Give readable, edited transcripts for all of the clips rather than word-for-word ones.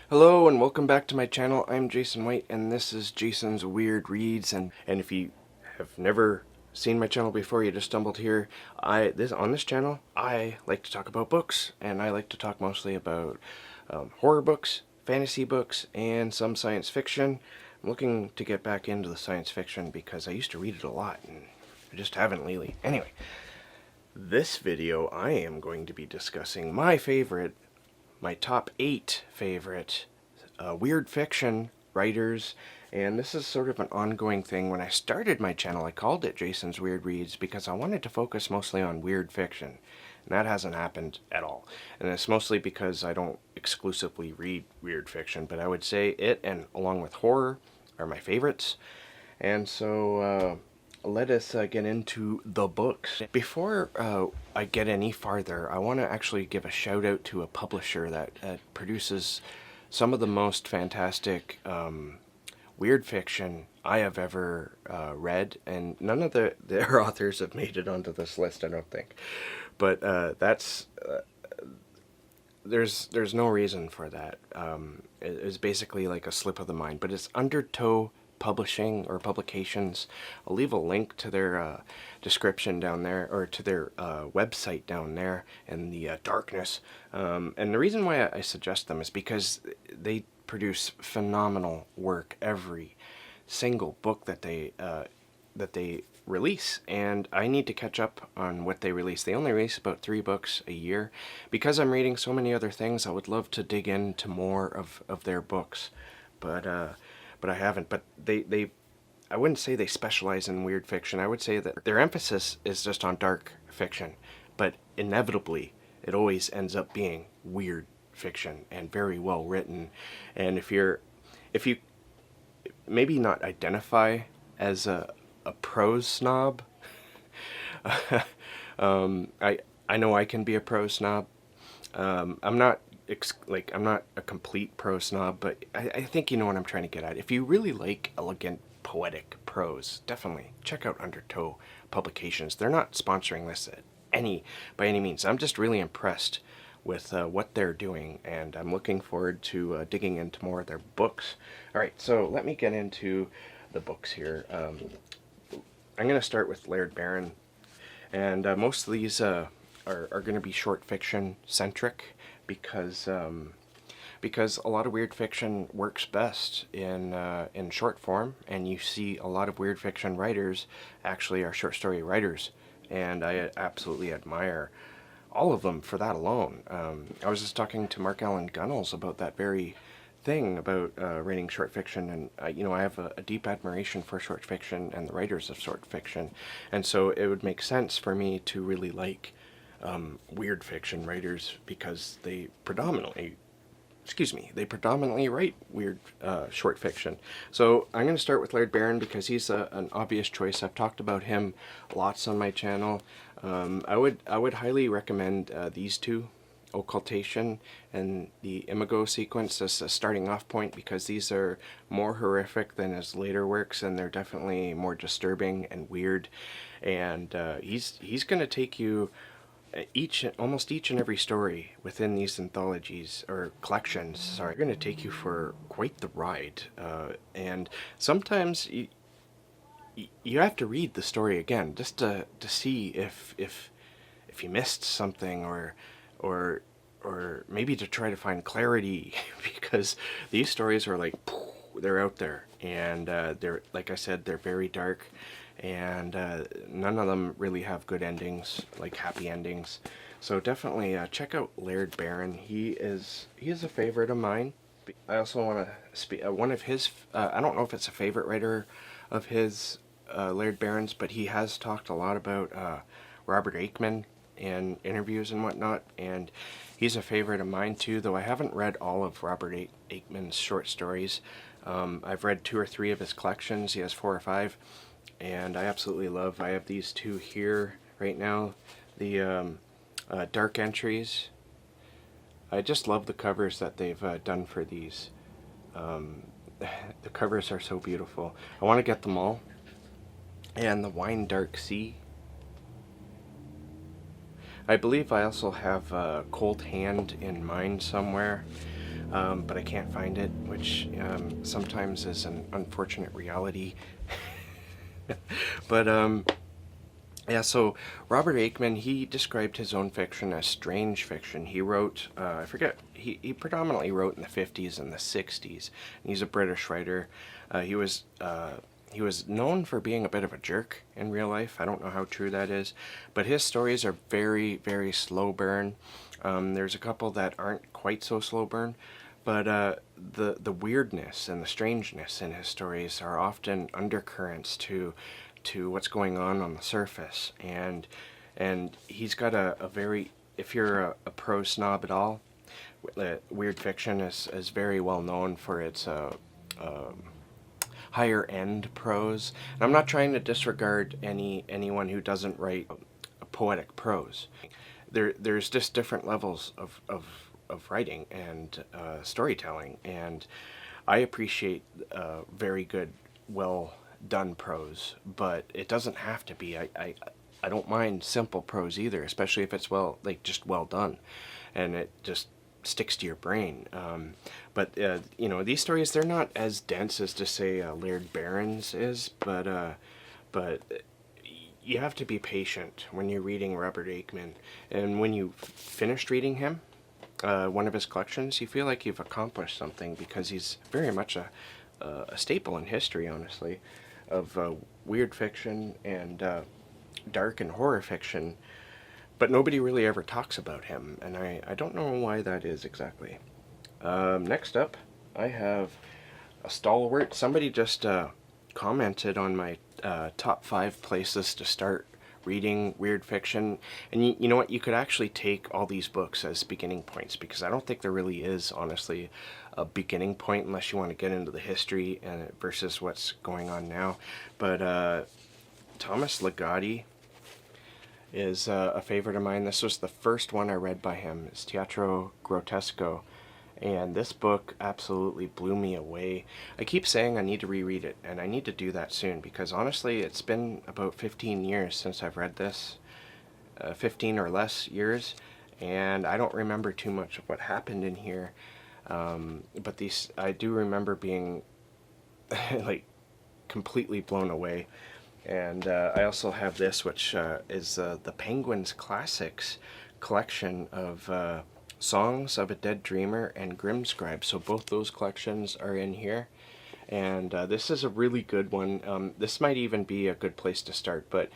Hello and welcome back to my channel. I'm Jason White and this is Jason's Weird Reads, and if you have never seen my channel before, you just stumbled here, on this channel I like to talk about books, and I like to talk mostly about horror books, fantasy books, and some science fiction. I'm looking to get back into the science fiction because I used to read it a lot and I just haven't lately. Anyway, this video I am going to be discussing my top 8 favorite weird fiction writers, and this is sort of an ongoing thing. When I started my channel, I called it Jason's Weird Reads because I wanted to focus mostly on weird fiction, and that hasn't happened at all. And it's mostly because I don't exclusively read weird fiction, but I would say it, and along with horror, are my favorites. And so let us get into the books. Before I get any farther, I want to actually give a shout out to a publisher that produces some of the most fantastic weird fiction I have ever read, and none of their authors have made it onto this list, I don't think. But there's no reason for that. It's basically like a slip of the mind, but it's Undertow Publications. I'll leave a link to their description down there, or to their website down there in the darkness. And the reason why I suggest them is because they produce phenomenal work every single book that they release, and I need to catch up on what they release. They only release about 3 books a year. Because I'm reading so many other things, I would love to dig into more of their books, but I haven't. But I wouldn't say they specialize in weird fiction. I would say that their emphasis is just on dark fiction, but inevitably it always ends up being weird fiction and very well written. And if you maybe not identify as a prose snob, I know I can be a prose snob. I'm not I'm not a complete prose snob, but I think you know what I'm trying to get at. If you really like elegant, poetic prose, definitely check out Undertow Publications. They're not sponsoring this by any means. I'm just really impressed with what they're doing, and I'm looking forward to digging into more of their books. Alright, so let me get into the books here. I'm going to start with Laird Barron, and most of these are going to be short fiction centric, because a lot of weird fiction works best in short form, and you see a lot of weird fiction writers actually are short story writers, and I absolutely admire all of them for that alone. I was just talking to Mark Allen Gunnels about that very thing, about writing short fiction, and I have a deep admiration for short fiction and the writers of short fiction, and so it would make sense for me to really like weird fiction writers, because they predominantly write weird short fiction. So I'm going to start with Laird Barron because he's an obvious choice. I've talked about him lots on my channel. I would highly recommend these two, Occultation and the Imago Sequence, as a starting off point, because these are more horrific than his later works, and they're definitely more disturbing and weird. And he's going to take you almost each and every story within these anthologies or collections are going to take you for quite the ride, and sometimes you have to read the story again just to see if you missed something, or maybe to try to find clarity, because these stories are like, they're out there, and they're, like I said, they're very dark, and none of them really have good endings, like happy endings. So definitely check out Laird Barron. He is a favorite of mine. I also want to speak one of his, I don't know if it's a favorite writer of his, Laird Barron's, but he has talked a lot about Robert Aickman in interviews and whatnot, and he's a favorite of mine too, though I haven't read all of Robert Aickman's short stories. I've read 2 or 3 of his collections. He has 4 or 5, and I absolutely love. I have these 2 here right now, the Dark Entries. I just love the covers that they've done for these. The covers are so beautiful. I want to get them all. And the Wine Dark Sea. I believe I also have Cold Hand in mind somewhere. but I can't find it, which sometimes is an unfortunate reality. But yeah, so Robert Aickman, he described his own fiction as strange fiction. He wrote, I forget, he predominantly wrote in the 50s and the 60s. He's a British writer. He was known for being a bit of a jerk in real life. I don't know how true that is, but his stories are very, very slow burn. There's a couple that aren't quite so slow burn, but the weirdness and the strangeness in his stories are often undercurrents to what's going on the surface. And he's got a very, if you're a prose snob at all, weird fiction is very well known for its higher end prose. And I'm not trying to disregard anyone who doesn't write a poetic prose. There's just different levels of writing and storytelling, and I appreciate very good, well done prose, but it doesn't have to be. I don't mind simple prose either, especially if it's just well done, and it just sticks to your brain. But you know, these stories, they're not as dense as to say Laird Barron's is, but you have to be patient when you're reading Robert Aickman, and when you finished reading him, one of his collections, you feel like you've accomplished something, because he's very much a staple in history, honestly, of weird fiction and dark and horror fiction, but nobody really ever talks about him, and I don't know why that is exactly. Next up, I have a stalwart. Somebody just commented on my top 5 places to start reading weird fiction, and you know what, you could actually take all these books as beginning points, because I don't think there really is, honestly, a beginning point unless you want to get into the history and versus what's going on now. But Thomas Ligotti is a favorite of mine. This was the first one I read by him. It's Teatro Grotesco, and this book absolutely blew me away. I keep saying I need to reread it, and I need to do that soon, because honestly, it's been about 15 years since I've read this, 15 or less years, and I don't remember too much of what happened in here. But these, I do remember being like completely blown away. And I also have this, which is the Penguin's Classics collection of Songs of a Dead Dreamer and Grimscribe. So both those collections are in here, and this is a really good one. This might even be a good place to start. But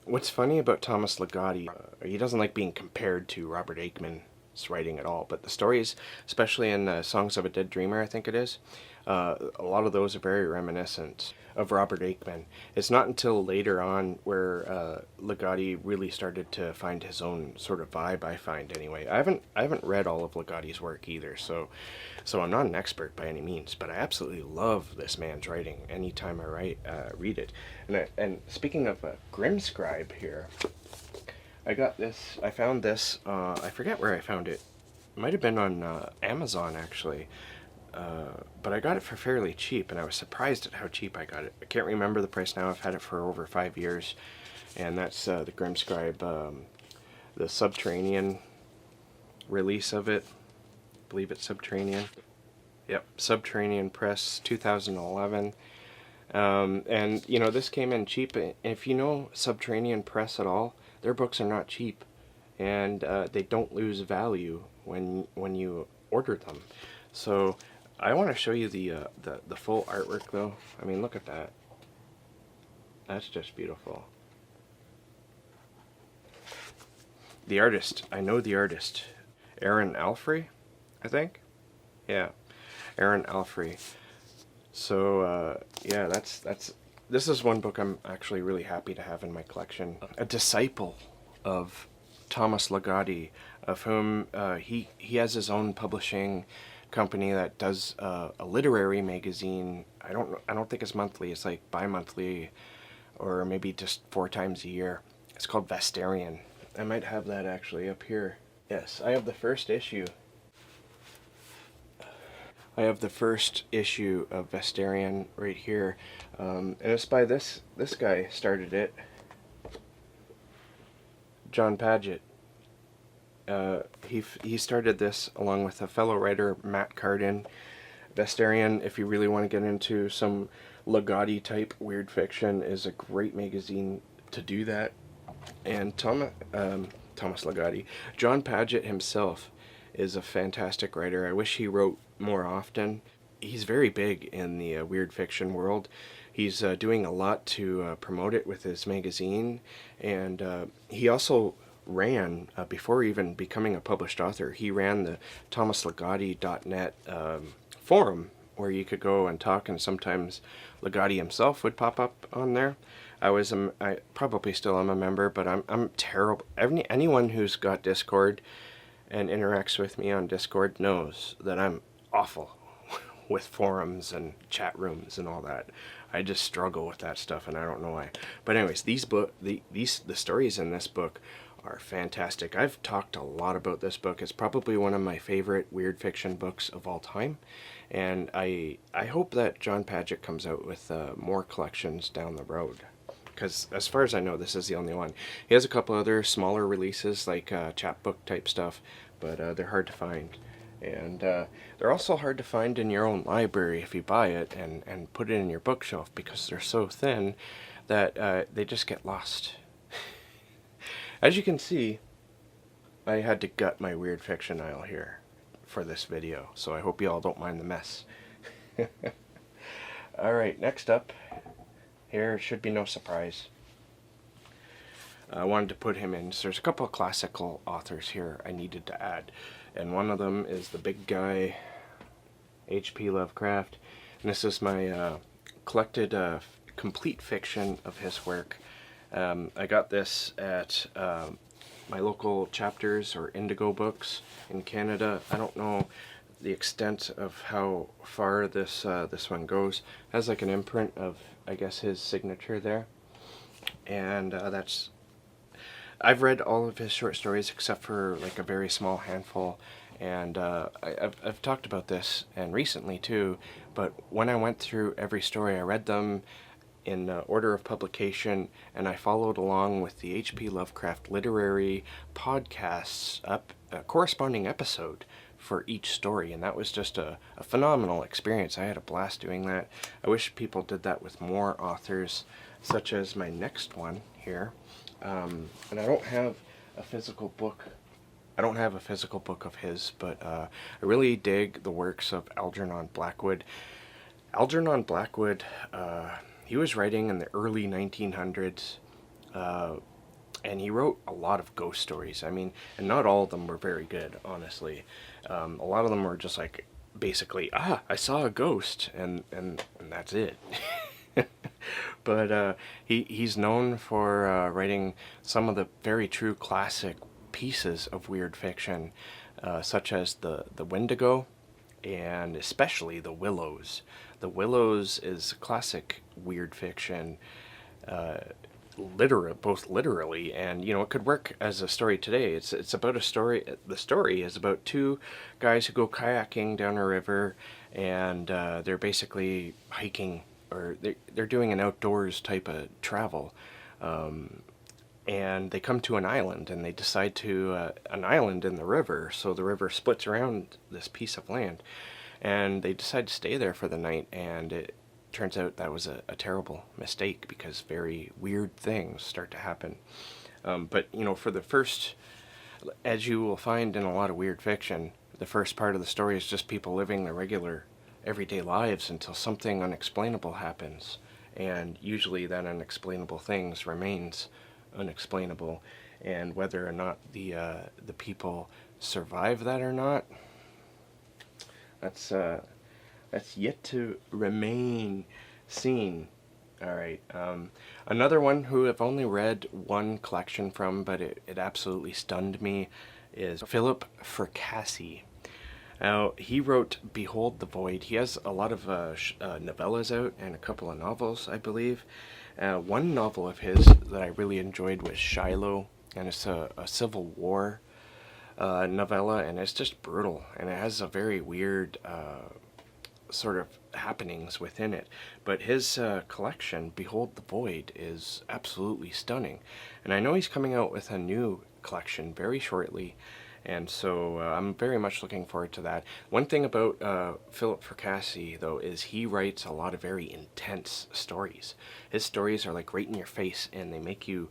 what's funny about Thomas Ligotti, he doesn't like being compared to Robert Aickman's writing at all, but the stories, especially in Songs of a Dead Dreamer, I think it is, a lot of those are very reminiscent of Robert Aickman. It's not until later on where Ligotti really started to find his own sort of vibe, I find anyway. I haven't read all of Ligotti's work either, so I'm not an expert by any means, but I absolutely love this man's writing anytime I read it. And speaking of Grimscribe here, I found this, I forget where I found it. It might have been on Amazon, actually. But I got it for fairly cheap, and I was surprised at how cheap I got it. I can't remember the price now. I've had it for over 5 years, and that's the Grimscribe, the Subterranean release of it. I believe it's Subterranean. Yep, Subterranean Press, 2011. And you know, this came in cheap. And if you know Subterranean Press at all, their books are not cheap, and they don't lose value when you order them. So I want to show you the full artwork, though. I mean, look at that. That's just beautiful. The artist, I know the artist, Aaron Alfrey, I think. Yeah, Aaron Alfrey. So yeah, this is one book I'm actually really happy to have in my collection. A disciple of Thomas Ligotti, of whom he has his own publishing company that does a literary magazine. I don't think it's monthly. It's like bi-monthly, or maybe just 4 times a year. It's called Vestarian. I might have that actually up here. Yes, I have the first issue. I have the first issue of Vestarian right here, and it's by this guy started it, Jon Padgett. He started this along with a fellow writer, Matt Cardin. Vestarian, if you really want to get into some Ligotti type weird fiction, is a great magazine to do that. And Thomas Ligotti, Jon Padgett himself is a fantastic writer. I wish he wrote more often. He's very big in the weird fiction world. He's doing a lot to promote it with his magazine, and he also ran, before even becoming a published author, he ran the thomasligotti.net forum where you could go and talk, and sometimes Ligotti himself would pop up on there. I probably still am a member, but I'm terrible. Anyone who's got Discord and interacts with me on Discord knows that I'm awful with forums and chat rooms and all that. I just struggle with that stuff, and I don't know why. But anyways, the stories in this book are fantastic. I've talked a lot about this book. It's probably one of my favorite weird fiction books of all time, and I hope that Jon Padgett comes out with more collections down the road, because as far as I know, this is the only one. He has a couple other smaller releases, like chapbook type stuff, but they're hard to find. And they're also hard to find in your own library if you buy it and put it in your bookshelf, because they're so thin that they just get lost. As you can see, I had to gut my weird fiction aisle here for this video, so I hope you all don't mind the mess. Alright, next up, here should be no surprise. I wanted to put him in. So there's a couple of classical authors here I needed to add, and one of them is the big guy, H.P. Lovecraft. And this is my collected complete fiction of his work. I got this at my local Chapters or Indigo Books in Canada. I don't know the extent of how far this one goes. It has like an imprint of, I guess, his signature there, and I've read all of his short stories except for like a very small handful, and I've talked about this and recently too, but when I went through every story, I read them in order of publication, and I followed along with the H.P. Lovecraft literary podcasts corresponding episode for each story, and that was just a phenomenal experience. I had a blast doing that. I wish people did that with more authors, such as my next one here. And I don't have a physical book. I don't have a physical book of his, but I really dig the works of Algernon Blackwood. Algernon Blackwood, he was writing in the early 1900s, and he wrote a lot of ghost stories. I mean, and not all of them were very good, honestly. A lot of them were just like, basically, I saw a ghost, and that's it. But he's known for writing some of the very true classic pieces of weird fiction, such as the Wendigo, and especially the Willows. The Willows is classic weird fiction, both literally and, you know, it could work as a story today. It's about a story. The story is about two guys who go kayaking down a river, and they're basically hiking, or they're doing an outdoors type of travel, and they come to an island, and they decide to an island in the river. So the river splits around this piece of land, and they decide to stay there for the night, and it turns out that was a terrible mistake, because very weird things start to happen. But, you know, for the first, as you will find in a lot of weird fiction, the first part of the story is just people living their regular everyday lives until something unexplainable happens, and usually that unexplainable things remains unexplainable, and whether or not the people survive that or not, that's yet to remain seen. Alright, another one who I've only read one collection from, but it absolutely stunned me, is Philip Fracassi. Now, he wrote Behold the Void. He has a lot of novellas out, and a couple of novels, I believe. One novel of his that I really enjoyed was Shiloh, and it's a Civil War novella, and it's just brutal, and it has a very weird sort of happenings within it. But his collection, Behold the Void, is absolutely stunning, and I know he's coming out with a new collection very shortly, And so I'm very much looking forward to that. One thing about Philip Fracassi, though, is he writes a lot of very intense stories. His stories are like right in your face, and they make you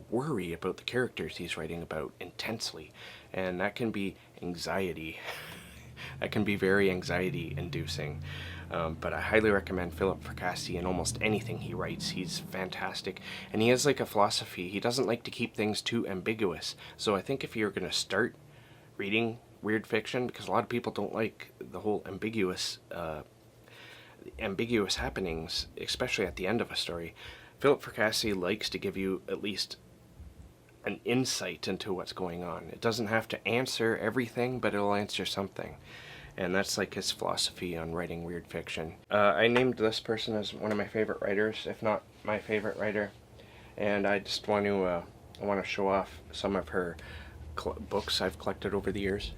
worry about the characters he's writing about intensely. And that can be anxiety. That can be very anxiety inducing. But I highly recommend Philip Fracassi in almost anything he writes. He's fantastic. And he has like a philosophy. He doesn't like to keep things too ambiguous. So I think if you're going to start reading weird fiction, because a lot of people don't like the whole ambiguous happenings, especially at the end of a story, Philip Fracassi likes to give you at least an insight into what's going on. It doesn't have to answer everything, but it'll answer something. And that's like his philosophy on writing weird fiction. I named this person as one of my favorite writers, if not my favorite writer. And I just want to show off some of her books I've collected over the years.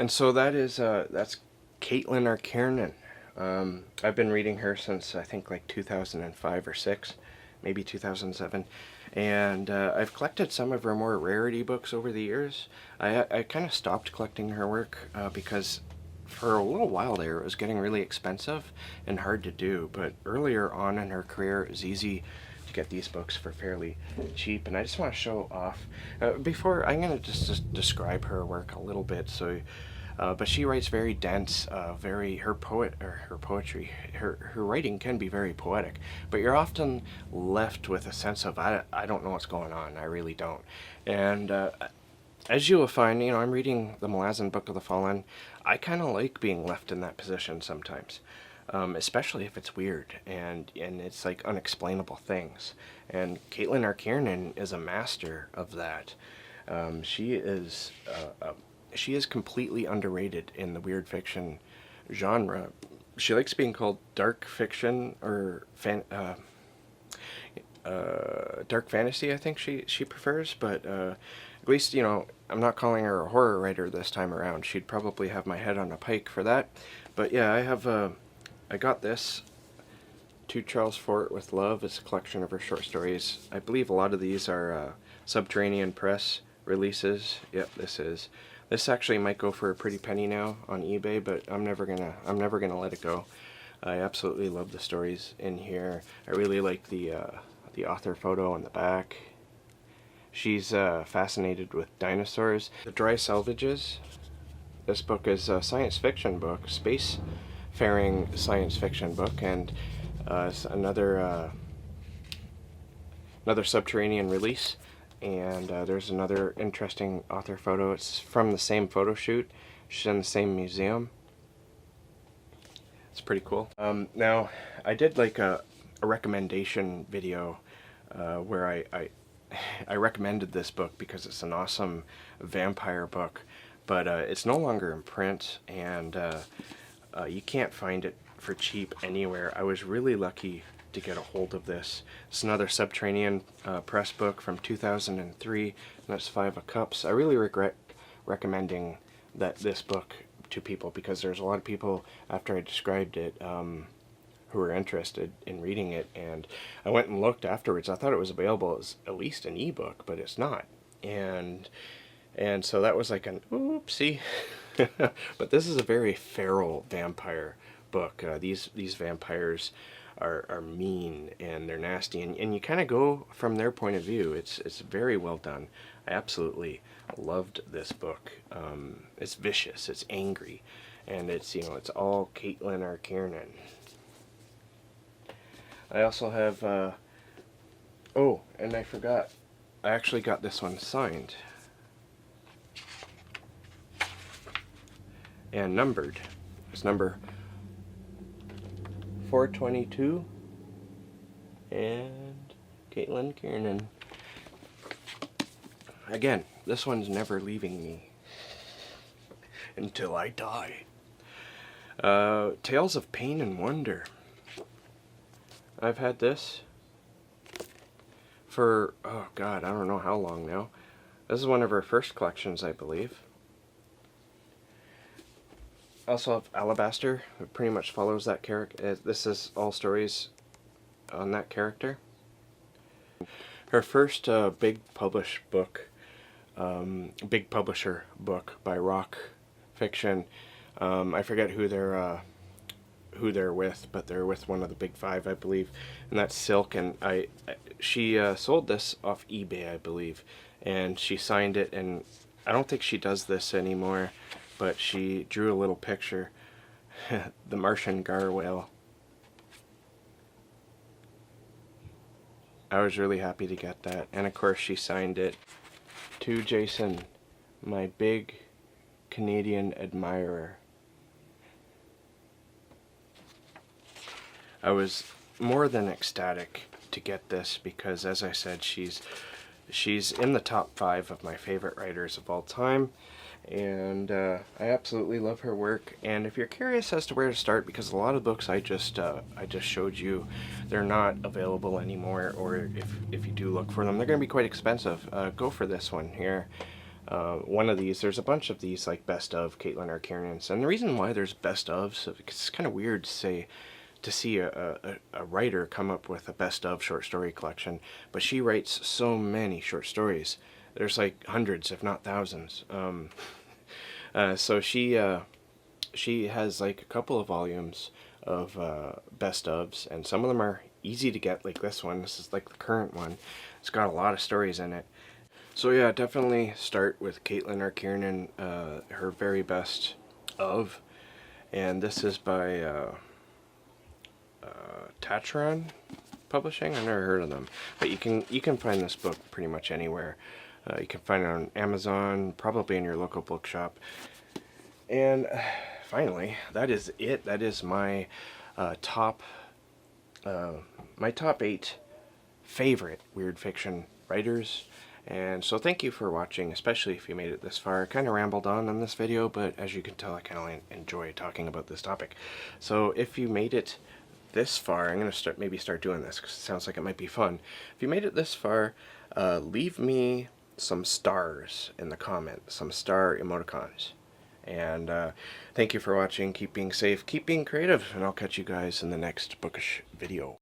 And so that's Caitlin or Kiernan. I've been reading her since I think like 2005 or 6, maybe 2007. And I've collected some of her more rarity books over the years. I kind of stopped collecting her work because for a little while there it was getting really expensive and hard to do. But earlier on in her career it was easy to get these books for fairly cheap. And I just want to show off, before I'm going to just describe her work a little bit. So but she writes very dense, her writing can be very poetic, but you're often left with a sense of, I don't know what's going on, I really don't. And as you will find, I'm reading the Malazan Book of the Fallen. I kind of like being left in that position sometimes, especially if it's weird and it's like unexplainable things. And Caitlin R. Kiernan is a master of that. She is completely underrated in the weird fiction genre. She likes being called dark fiction or dark fantasy, I think she prefers, but at least, I'm not calling her a horror writer this time around. She'd probably have my head on a pike for that. But yeah, I got this, To Charles Fort with Love. It's a collection of her short stories. I believe a lot of these are Subterranean Press releases. Yep, this actually might go for a pretty penny now on eBay, but I'm never gonna let it go. I absolutely love the stories in here. I really like the author photo on the back. She's fascinated with dinosaurs. The Dry Salvages. This book is a science fiction book, space-faring science fiction book, and it's another Subterranean release. And there's another interesting author photo. It's from the same photo shoot. She's in the same museum. It's pretty cool. Now, I did like a recommendation video where I recommended this book because it's an awesome vampire book, but it's no longer in print, and you can't find it for cheap anywhere. I was really lucky to get a hold of this. It's another Subterranean press book from 2003, and that's 5 of Cups. I really regret recommending this book to people because there's a lot of people, after I described it, who were interested in reading it, and I went and looked afterwards. I thought it was available as at least an ebook, but it's not. And so that was like an oopsie. But this is a very feral vampire book. These vampires are mean and they're nasty, and you kind of go from their point of view. It's very well done. I absolutely loved this book. It's vicious, it's angry, and it's all Caitlin or Kiernan. I also have oh, and I forgot, I actually got this one signed and numbered. It's number 422 and Caitlin Kiernan. Again, this one's never leaving me until I die. Tales of Pain and Wonder. I've had this for, oh god, I don't know how long now. This is one of her first collections, I believe. I also have Alabaster. It pretty much follows that character. This is all stories on that character. Her first big published book big publisher book by Rock Fiction. I forget who they're with, but they're with one of the big five, I believe, and that's Silk. And she sold this off eBay, I believe, and she signed it. And I don't think she does this anymore, but she drew a little picture, the Martian gargoyle. I was really happy to get that, and of course she signed it to Jason, my big Canadian admirer. I was more than ecstatic to get this because, as I said, she's in the top 5 of my favorite writers of all time, and I absolutely love her work. And if you're curious as to where to start, because a lot of books I just showed you, they're not available anymore, or if you do look for them, they're going to be quite expensive. Go for this one here. One of these, there's a bunch of these like best of Caitlin R. Kiernan's, and the reason why there's best ofs, it's kind of weird to see a writer come up with a best of short story collection, but she writes so many short stories. There's like hundreds, if not thousands. So she has like a couple of volumes of best ofs, and some of them are easy to get, like this one. This is like the current one. It's got a lot of stories in it. So yeah, definitely start with Caitlin R. Kiernan, her very best of, and this is by Tatron Publishing. I've never heard of them, but you can find this book pretty much anywhere. You can find it on Amazon, probably in your local bookshop. And finally, that is it. That is my top 8 favorite weird fiction writers. And so thank you for watching, especially if you made it this far. I kind of rambled on this video, but as you can tell, I kind of enjoy talking about this topic. So if you made it this far, I'm going to maybe start doing this because it sounds like it might be fun. If you made it this far, leave me some stars in the comments, some star emoticons. And thank you for watching. Keep being safe, keep being creative, and I'll catch you guys in the next bookish video.